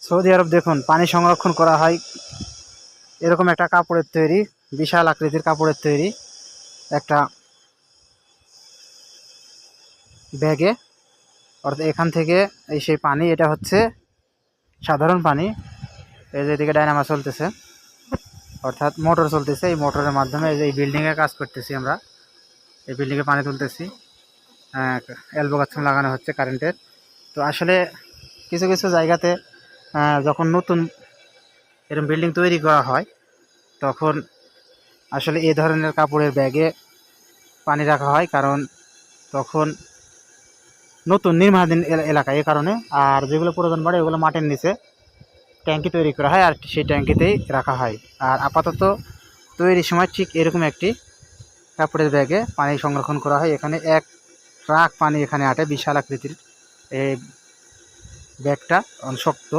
Saudi আরব দেখুন পানি সংরক্ষণ করা হয় এরকম একটা কাপড়ের তৈরি, বিশাল আকৃতির কাপড়ের তৈরি একটা ব্যাগে। অর্থাৎ এখান থেকে এই সেই পানি, এটা হচ্ছে সাধারণ পানি। এই যে এদিকে ডায়নামা চলতেছে, অর্থাৎ মোটর চলতেছে। এই মোটরের মাধ্যমে এই যে এই বিল্ডিংয়ে কাজ করতেছি আমরা, এই বিল্ডিংয়ে পানি তুলতেছি। এলবো গাছ লাগানো হচ্ছে কারেন্টের। তো আসলে কিছু কিছু জায়গাতে যখন নতুন এরকম বিল্ডিং তৈরি করা হয়, তখন আসলে এই ধরনের কাপড়ের ব্যাগে পানি রাখা হয়, কারণ তখন নতুন নির্মাণাধীন এলাকা, এই কারণে। আর যেগুলো পুরাতন বাড়ি ওগুলো মাটির নিচে ট্যাঙ্কি তৈরি করা হয়, আর সেই ট্যাঙ্কিতেই রাখা হয়। আর আপাতত তৈরির সময় ঠিক এরকম একটি কাপড়ের ব্যাগে পানি সংরক্ষণ করা হয়। এখানে 1 ট্রাক পানি এখানে আটে, বিশাল আকৃতির এই ব্যাগটা শক্ত।